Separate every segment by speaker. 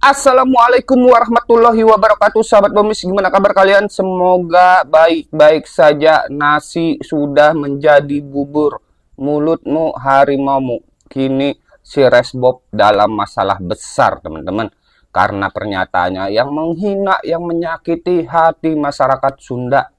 Speaker 1: Assalamualaikum warahmatullahi wabarakatuh. Sahabat Bomis, gimana kabar kalian? Semoga baik-baik saja. Nasi sudah menjadi bubur, mulutmu harimaumu. Kini si Resbob dalam masalah besar, teman-teman, karena pernyataannya yang menghina, yang menyakiti hati masyarakat Sunda.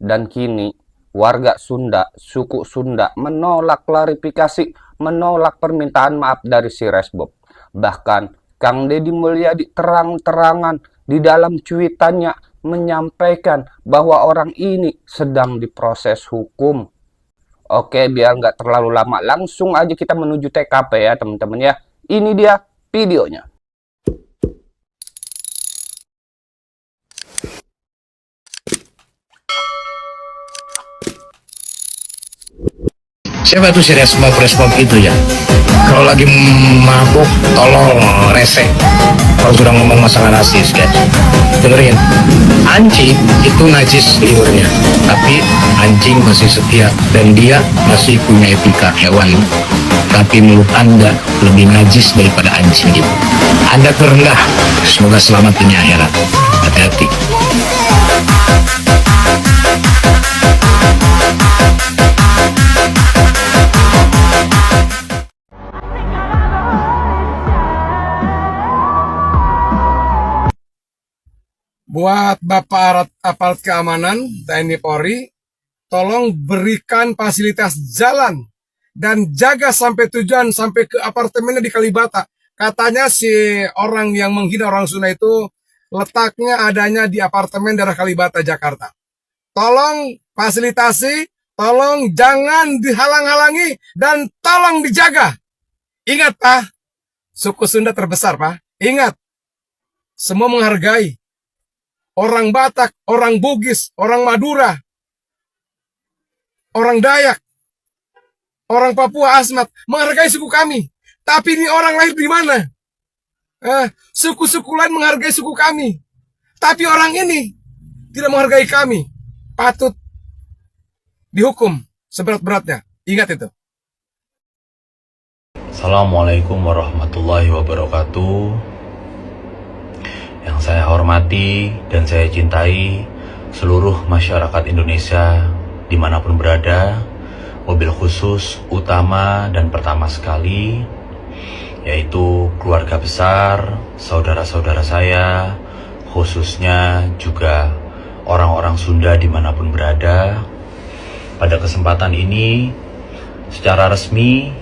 Speaker 1: Dan kini warga Sunda, suku Sunda menolak klarifikasi, menolak permintaan maaf dari si Resbob. Bahkan Kang Deddy Mulyadi terang-terangan di dalam cuitannya menyampaikan bahwa orang ini sedang diproses hukum. Oke, biar nggak terlalu lama, langsung aja kita menuju TKP ya teman-teman ya. Ini dia videonya.
Speaker 2: Siapa tuh si Resmob itu ya? Kalau lagi mabuk, tolong rese. Kalau sudah ngomong masalah rasis, guys, dengerin. Anjing itu najis liurnya, tapi anjing masih setia dan dia masih punya etika hewan. Tapi mulut Anda lebih najis daripada anjing itu. Anda terendah. Semoga selamat dunia akhirat. Hati-hati.
Speaker 3: Buat Bapak aparat keamanan TNI Polri, tolong berikan fasilitas jalan dan jaga sampai tujuan, sampai ke apartemennya di Kalibata. Katanya si orang yang menghina orang Sunda itu letaknya adanya di apartemen daerah Kalibata, Jakarta. Tolong fasilitasi, tolong jangan dihalang-halangi, dan tolong dijaga. Ingat Pak, suku Sunda terbesar Pak. Ingat, semua menghargai. Orang Batak, orang Bugis, orang Madura, orang Dayak, orang Papua Asmat menghargai suku kami. Tapi ini orang lahir di mana? Suku-suku lain menghargai suku kami. Tapi orang ini tidak menghargai kami. Patut dihukum seberat-beratnya. Ingat itu.
Speaker 4: Assalamualaikum warahmatullahi wabarakatuh. Yang saya hormati dan saya cintai seluruh masyarakat Indonesia dimanapun berada, mobil khusus utama dan pertama sekali yaitu keluarga besar, saudara-saudara saya, khususnya juga orang-orang Sunda dimanapun berada. Pada kesempatan ini secara resmi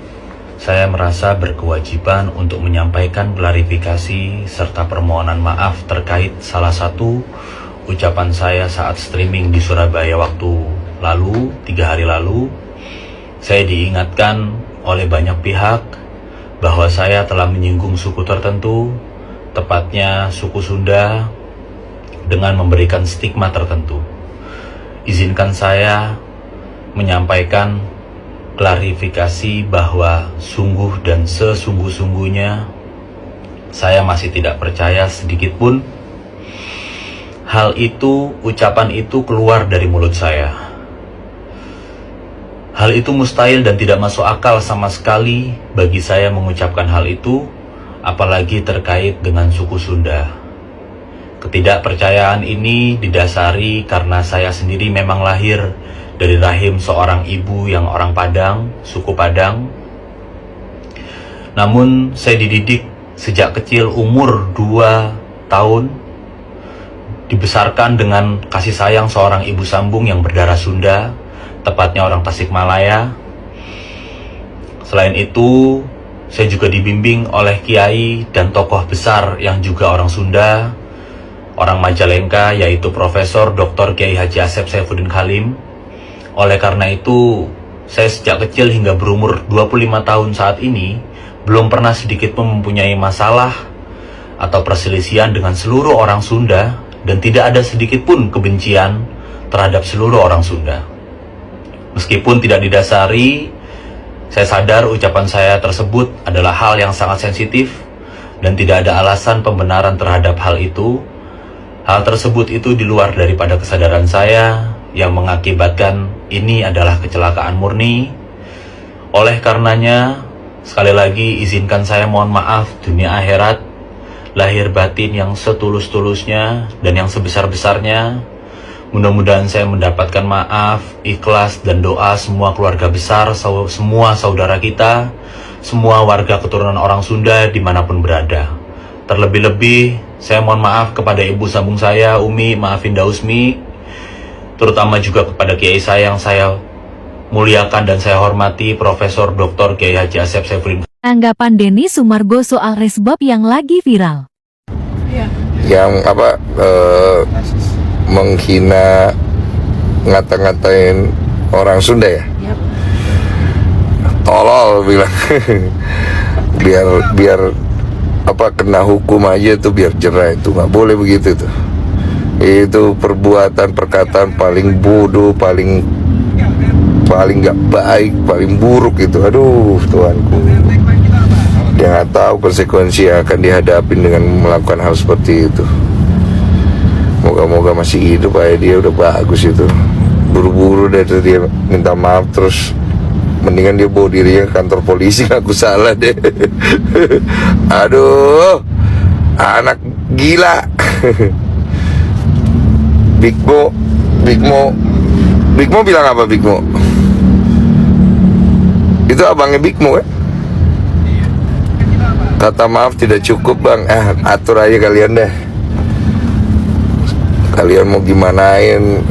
Speaker 4: saya merasa berkewajiban untuk menyampaikan klarifikasi serta permohonan maaf terkait salah satu ucapan saya saat streaming di Surabaya waktu lalu, 3 hari lalu. Saya diingatkan oleh banyak pihak bahwa saya telah menyinggung suku tertentu, tepatnya suku Sunda, dengan memberikan stigma tertentu. Izinkan saya menyampaikan klarifikasi bahwa sungguh dan sesungguh-sungguhnya saya masih tidak percaya sedikit pun hal itu, ucapan itu keluar dari mulut saya. Hal itu mustahil dan tidak masuk akal sama sekali bagi saya mengucapkan hal itu, apalagi terkait dengan suku Sunda. Ketidakpercayaan ini didasari karena saya sendiri memang lahir dari rahim seorang ibu yang orang Padang, suku Padang. Namun saya dididik sejak kecil, umur 2 tahun, dibesarkan dengan kasih sayang seorang ibu sambung yang berdarah Sunda, tepatnya orang Tasikmalaya. Selain itu, saya juga dibimbing oleh kiai dan tokoh besar yang juga orang Sunda, orang Majalengka, yaitu Profesor Dr. Kiai Haji Asep Saifuddin Khalim. Oleh karena itu, saya sejak kecil hingga berumur 25 tahun saat ini belum pernah sedikit pun mempunyai masalah atau perselisihan dengan seluruh orang Sunda, dan tidak ada sedikit pun kebencian terhadap seluruh orang Sunda. Meskipun tidak didasari, saya sadar ucapan saya tersebut adalah hal yang sangat sensitif dan tidak ada alasan pembenaran terhadap hal itu. Hal tersebut itu di luar daripada kesadaran saya, yang mengakibatkan ini adalah kecelakaan murni. Oleh karenanya, sekali lagi izinkan saya mohon maaf dunia akhirat lahir batin yang setulus-tulusnya dan yang sebesar-besarnya. Mudah-mudahan saya mendapatkan maaf, ikhlas, dan doa semua keluarga besar, semua saudara kita, semua warga keturunan orang Sunda dimanapun berada. Terlebih-lebih, saya mohon maaf kepada ibu sambung saya, Umi, maafin Dausmi, terutama juga kepada kiai saya yang saya muliakan dan saya hormati, Profesor Dr. Kiai Haji Asep Saifuddin.
Speaker 5: Tanggapan Denny Sumargo soal resbob yang lagi viral.
Speaker 6: Yang menghina, ngata-ngatain orang Sunda ya. Tolol bilang. biar kena hukum aja tuh, biar jerah. Itu nggak boleh begitu tuh. Itu perbuatan, perkataan paling bodoh, paling nggak baik, paling buruk itu. Aduh Tuhanku, dia nggak tahu konsekuensi yang akan dihadapi dengan melakukan hal seperti itu. Moga-moga masih hidup aja, dia udah bagus itu. Buru-buru deh tuh dia minta maaf, terus mendingan dia bawa dirinya ke kantor polisi, aku salah deh. Aduh, anak gila. Big Mo bilang apa Big Mo? Itu abangnya Big Mo ya? Kata maaf tidak cukup bang, atur aja kalian deh. Kalian mau gimanain.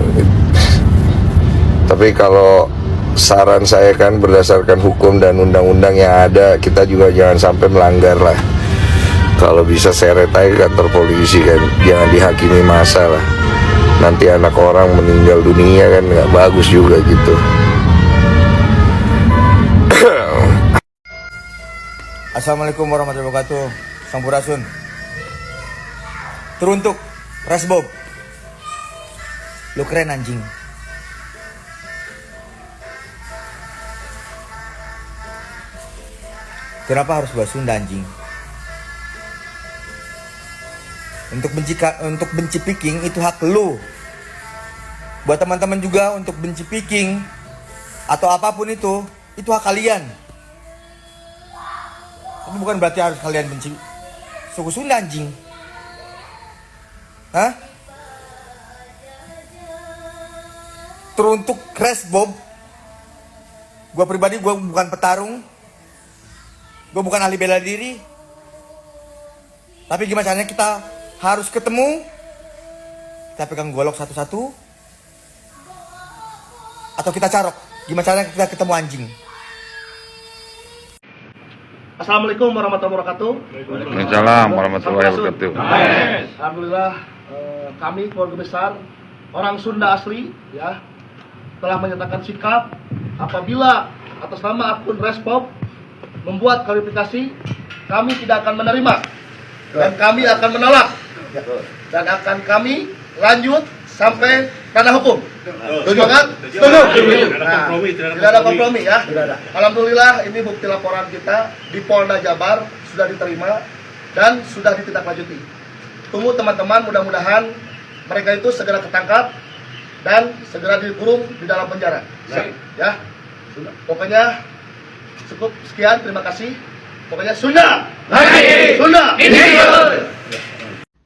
Speaker 6: Tapi kalau saran saya kan berdasarkan hukum dan undang-undang yang ada, kita juga jangan sampai melanggar lah. Kalau bisa seret aja ke kantor polisi kan, jangan dihakimi massa lah. Nanti anak orang meninggal dunia kan nggak bagus juga gitu.
Speaker 7: Assalamualaikum warahmatullahi wabarakatuh. Sampurasun. Teruntuk Resbob, lu keren anjing. Kenapa harus bahasa Sunda anjing? Untuk benci piking itu hak lu. Buat teman-teman juga untuk benci piking atau apapun itu hak kalian. Tapi bukan berarti harus kalian benci suku Sunda anjing. Hah? Teruntuk Resbob, gue pribadi gue bukan petarung, gue bukan ahli bela diri. Tapi gimana caranya kita harus ketemu, kita pegang golok satu-satu, atau kita carok. Gimana caranya kita ketemu anjing?
Speaker 8: Assalamualaikum warahmatullahi wabarakatuh.
Speaker 6: Waalaikumsalam warahmatullahi wabarakatuh.
Speaker 8: Alhamdulillah, kami keluarga besar orang Sunda asli ya telah menyatakan sikap apabila atas nama akun Resbob membuat klarifikasi, kami tidak akan menerima dan kami akan menolak dan akan kami lanjut sampai ranah hukum. Setuju kan? Setuju. Tidak ada kompromi ya. Alhamdulillah ini bukti laporan kita di Polda Jabar sudah diterima dan sudah ditindaklanjuti. Tunggu teman-teman, mudah-mudahan mereka itu segera ketangkap dan segera dikurung di dalam penjara. Ya. Pokoknya cukup sekian, terima kasih. Pokoknya Sunda. Sunda.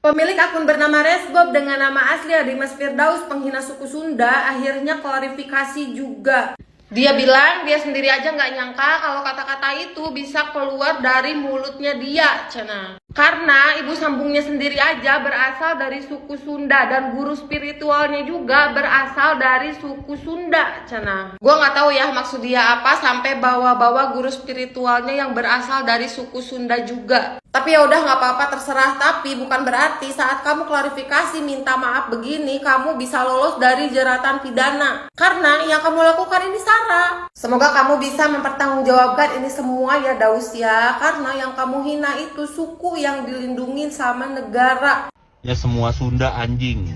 Speaker 9: Pemilik akun bernama Resbob dengan nama asli Dimas Firdaus penghina suku Sunda akhirnya klarifikasi juga. Dia bilang dia sendiri aja nggak nyangka kalau kata-kata itu bisa keluar dari mulutnya dia, Cana. Karena ibu sambungnya sendiri aja berasal dari suku Sunda dan guru spiritualnya juga berasal dari suku Sunda, Cana. Gua nggak tahu ya maksud dia apa sampai bawa-bawa guru spiritualnya yang berasal dari suku Sunda juga. Tapi ya udah nggak apa-apa, terserah. Tapi bukan berarti saat kamu klarifikasi minta maaf begini kamu bisa lolos dari jeratan pidana. Karena yang kamu lakukan ini salah. Semoga kamu bisa mempertanggungjawabkan ini semua ya Daus ya. Karena yang kamu hina itu suku yang dilindungi sama negara.
Speaker 10: Ya semua Sunda anjing.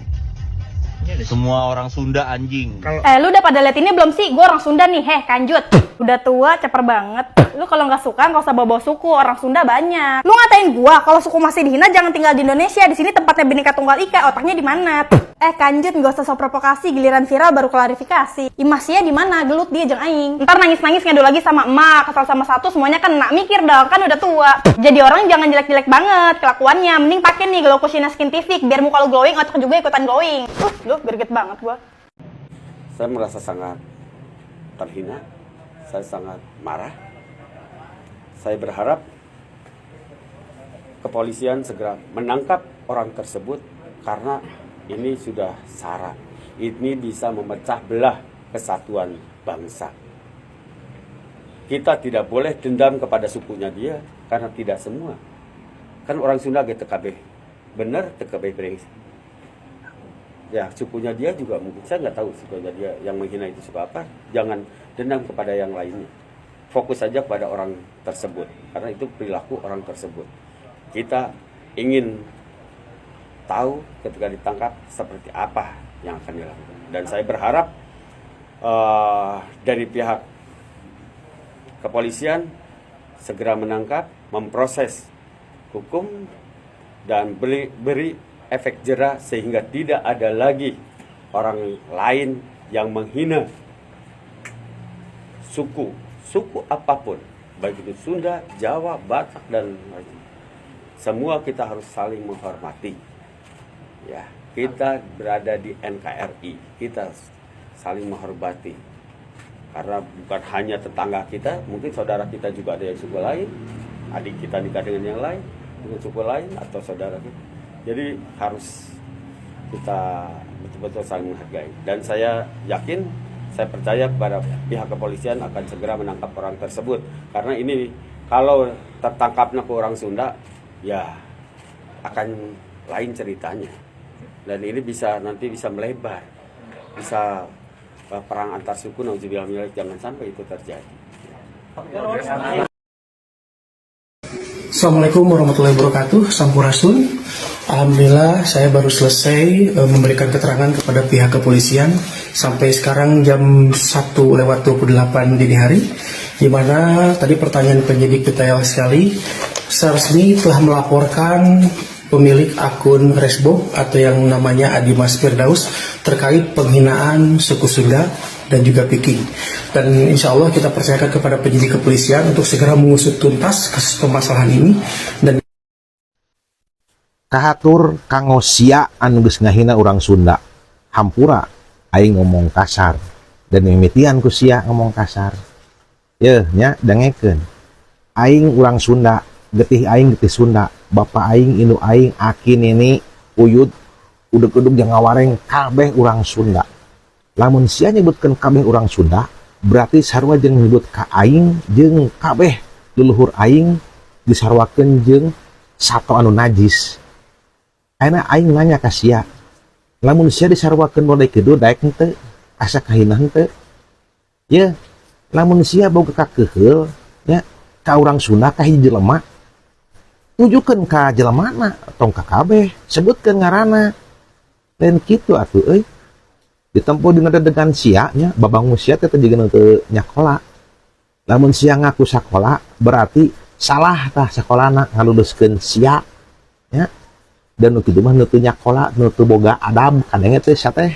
Speaker 4: Semua orang Sunda anjing.
Speaker 10: Lu udah pada liat ini belum sih? Gue orang Sunda nih, kanjut. Udah tua, caper banget. Lu kalau nggak suka, nggak usah bawa suku. Orang Sunda banyak. Lu ngatain gua kalau suku masih dihina, jangan tinggal di Indonesia. Di sini tempatnya Bhinneka Tunggal Ika. Otaknya di mana? Kanjut, nggak usah sok provokasi. Giliran viral baru klarifikasi. Imasnya di mana? Gelut dia jeng aing. Ntar nangis-nangis ngadu lagi sama emak. Kesal sama satu, semuanya kena. Mikir dong, kan udah tua. Jadi orang jangan jelek-jelek banget kelakuannya. Mending pakai nih Glow-Kusina Skintific biar muka lu glowing, otak juga ikutan glowing. Lu greget banget gua.
Speaker 11: Saya merasa sangat terhina, saya sangat marah. Saya berharap kepolisian segera menangkap orang tersebut karena ini sudah sara. Ini bisa memecah belah kesatuan bangsa. Kita tidak boleh dendam kepada sukunya dia karena tidak semua. Kan orang Sunda gitu TKB. Bener TKB brengsek. Ya, sukunya dia juga mungkin, saya nggak tahu sukunya dia yang menghina itu suku apa. Jangan dendam kepada yang lainnya. Fokus saja pada orang tersebut, karena itu perilaku orang tersebut. Kita ingin tahu ketika ditangkap seperti apa yang akan dilakukan. Dan saya berharap dari pihak kepolisian segera menangkap, memproses hukum, dan beri efek jera sehingga tidak ada lagi orang lain yang menghina suku apapun, baik itu Sunda, Jawa, Batak, dan lain. Semua kita harus saling menghormati. Ya, kita berada di NKRI, kita saling menghormati. Karena bukan hanya tetangga kita, mungkin saudara kita juga ada yang suku lain, adik kita nikah dengan yang lain, dengan suku lain atau saudara kita. Jadi harus kita betul-betul saling menghargai. Dan saya yakin, saya percaya kepada pihak kepolisian akan segera menangkap orang tersebut. Karena ini kalau tertangkapnya ke orang Sunda, ya akan lain ceritanya. Dan ini nanti bisa melebar, bisa perang antar suku. Nauzubillah, jangan sampai itu terjadi.
Speaker 12: Assalamualaikum warahmatullahi wabarakatuh. Sampurasun. Alhamdulillah saya baru selesai memberikan keterangan kepada pihak kepolisian sampai sekarang jam 1:28 dini hari, di mana tadi pertanyaan penyidik detail sekali. Secara resmi telah melaporkan pemilik akun Resbob atau yang namanya Adimas Firdaus terkait penghinaan suku Sunda dan juga Piking. Dan insya Allah kita percayakan kepada penyidik kepolisian untuk segera mengusut tuntas kasus permasalahan ini. Dan
Speaker 13: kahatur kanggo sia anu geus ngahina urang Sunda, hampura aing ngomong kasar dan mimitian ku sia ngomong kasar. Yeuh nya dengekeun. Aing urang Sunda, getih aing getih Sunda, bapak aing, induk aing, aki nini, uyud, udeg-udeg jeung ngawareng kabeh urang Sunda. Lamun sia nyebutkeun kabeh urang Sunda, berarti sarua jeung nyebut ka aing jeung kabeh leluhur aing disarwakeun jeung sato anu najis. Ayeuna aing nanya ka sia, lamun sia disarwakeun modai kidu daek henteu, asa kahina henteu? Ye, lamun sia boga kakeheul nya ka urang Sunda ka hiji jelema, tujukeun ka jelemana tong ka kabeh, sebutkeun ngaranna. Lain kitu atuh euy. Ditempuh dina dedegan sia nya, babangun sia teh jigeun teu nyakola. Lamun sia ngaku sakola, berarti salah tah sakolana ngaluluskeun sia nya. Dan nu kitu mah nu teu nyakola, nu teu boga adab kadenge teh sia teh.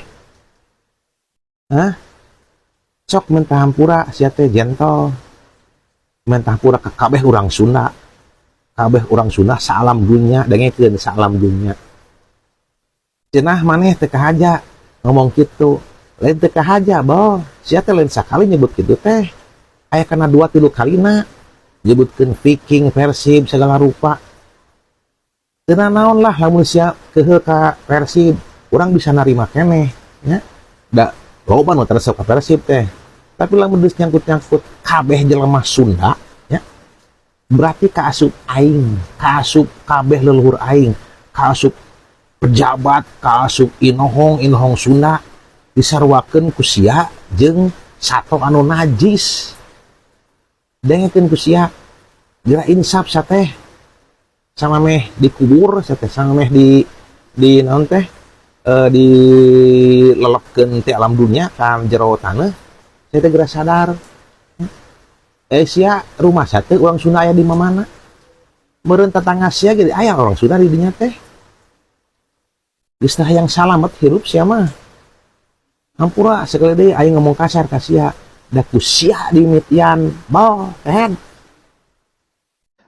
Speaker 13: Hah? Sok mentah hampura sia teh gentle. Mentah hampura ka kabeh urang Sunda. Kabeh urang Sunda saalam dunya, dengekeun saalam dunya. Cenah maneh teu kahaja ngomong kitu. Lain teu kahaja, Bo. Sia teh lain sakali nyebut kitu teh. Aya kana 2-3 kalina nyebutkeun Viking, Persib segala rupa. Teu naon lah lamun sia keheul ka Persib, urang bisa narima keneh nya. Da loba nu teresep ka Persib teh. Tapi lamun geus nyangkut-nyangkut kabeh jelema Sunda nya, berarti kaasup aing, kaasup kabeh leluhur aing, kaasup pejabat, kaasup inohong Sunda disarwakeun ku sia jeung sato anu najis. Dengekeun ku sia, geura insaf sa teh. Sama meh dikubur, sama meh di naon teh dilelepkeun ti alam dunia ka jero taneuh, saya teh geura sadar. Sia rumah saya teh urang Sunda aya di mana? Meureun tetangga sia ge aya orang Sunda di dinya teh. Geus tah hayang salamet hirup sia mah. Hampura sekali deui aing ngomong kasar ka sia, da ku sia dimitian, bal, head.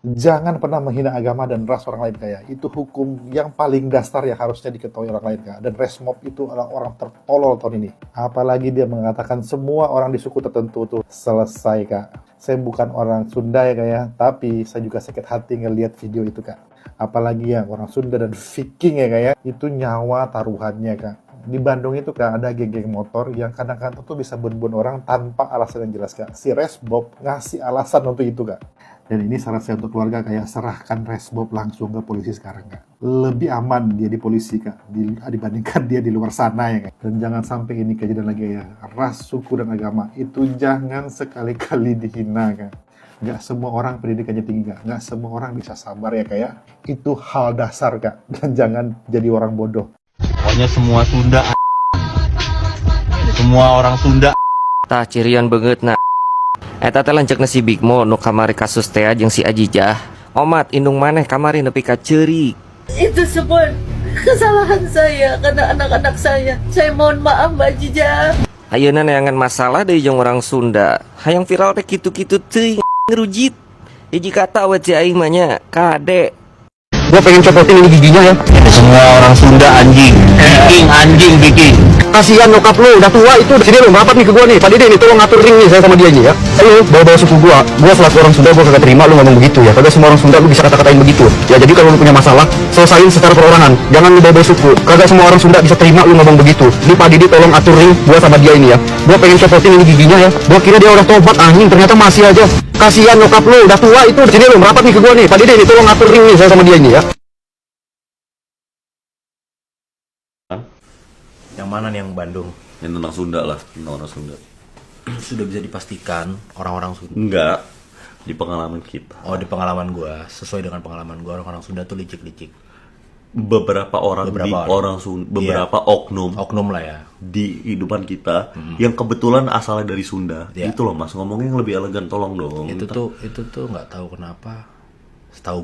Speaker 14: Jangan pernah menghina agama dan ras orang lain kayak. Itu hukum yang paling dasar yang harusnya diketahui orang lain kak. Dan Resmob itu adalah orang tertolol tahun ini. Apalagi dia mengatakan semua orang di suku tertentu tuh selesai kak. Saya bukan orang Sunda ya kak ya, tapi saya juga sakit hati ngelihat video itu kak. Apalagi yang orang Sunda dan Viking ya kak ya, itu nyawa taruhannya kak. Di Bandung itu kak ada geng-geng motor yang kadang-kadang tuh bisa bun-bun orang tanpa alasan yang jelas kak. Si Resmob ngasih alasan untuk itu kak. Dan ini saran saya untuk keluarga kayak serahkan Resmob langsung ke polisi sekarang kak. Lebih aman dia di polisi kak dibandingkan dia di luar sana ya kak. Dan jangan sampai ini kejadian lagi ya. Ras, suku dan agama itu jangan sekali-kali dihina kak. Gak semua orang pendidikannya tinggi kak. Gak semua orang bisa sabar ya kak ya. Itu hal dasar kak. Dan jangan jadi orang bodoh.
Speaker 15: Pokoknya semua Sunda semua orang Sunda
Speaker 16: tah cirian banget na. Eta teh lanceuk si Big Mo nu kamari kasus teh jeung si Ajijah. Omat indung maneh kamari nepi ka ceurik.
Speaker 17: Itu semua kesalahan saya karena anak-anak saya. Saya mohon maaf Mbak Ajijah.
Speaker 16: Ayeuna neangan masalah deui jeung orang Sunda. Hayang viral teh kitu-kitu teuing ngerujit. Hiji kata we ci aing mah nya kade.
Speaker 2: Gua pengen copotin ini giginya ya.
Speaker 15: Semua orang Sunda anjing. Biking.
Speaker 2: Kasihan nyokap lu, udah tua itu. Sini lu, merapat nih ke gua nih. Pak Dede nih, tolong ngatur ring nih saya sama dia nih ya. Ayo, bawa-bawa suku gua. Gua selaku orang Sunda, gua kagak terima lu ngomong begitu ya. Kagak semua orang Sunda lu bisa kata-katain begitu. Ya jadi kalau lu punya masalah, selesain secara perorangan. Jangan lu bawa-bawa suku. Kagak semua orang Sunda bisa terima lu ngomong begitu. Ini Pak Dede tolong atur ring gua sama dia ini ya. Gua pengen copotin ini giginya ya. Gua kira dia udah tobat anjing, ternyata masih aja. Kasihan nyokap lu, udah tua itu. Sini lu, merapat nih ke gua nih. Pak Dede nih, tolong ngatur ring nih saya sama dia ini ya.
Speaker 15: Yang mana nih yang Bandung?
Speaker 18: Yang tentang Sunda lah, tentang orang Sunda.
Speaker 15: Sudah bisa dipastikan orang-orang Sunda.
Speaker 18: Enggak, di pengalaman kita.
Speaker 15: Oh, di pengalaman gua, sesuai dengan pengalaman gua, orang-orang Sunda tuh licik-licik.
Speaker 18: Beberapa orang beberapa oknum
Speaker 15: lah ya
Speaker 18: di kehidupan kita yang kebetulan asalnya dari Sunda.
Speaker 15: Ya.
Speaker 18: Itu loh Mas, ngomongnya yang lebih elegan, tolong dong.
Speaker 15: Itu tuh nggak tahu kenapa. Setahu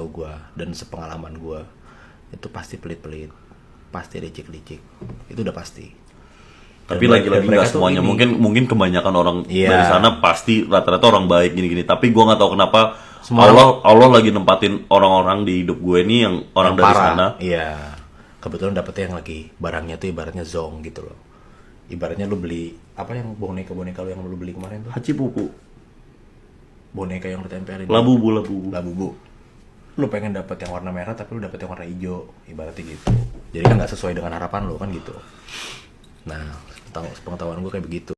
Speaker 15: gua dan sepengalaman gua itu pasti pelit-pelit, pasti licik-licik. Itu udah pasti.
Speaker 18: Tapi lagi-lagi nggak semuanya. Mungkin kebanyakan orang dari sana pasti rata-rata orang baik gini-gini. Tapi gue nggak tahu kenapa Allah lagi nempatin orang-orang di hidup gue ini yang orang dari sana.
Speaker 15: Iya. Kebetulan dapetnya yang lagi barangnya tuh ibaratnya zong gitu loh. Ibaratnya lu beli apa yang boneka lu yang lu beli kemarin tuh?
Speaker 18: Haci pupu.
Speaker 15: Boneka yang lu tempelin.
Speaker 18: Labubu.
Speaker 15: Lu pengen dapet yang warna merah tapi lu dapet yang warna hijau, ibaratnya gitu. Jadi kan nggak sesuai dengan harapan lu kan gitu. Nah, pengetahuan gue kayak begitu.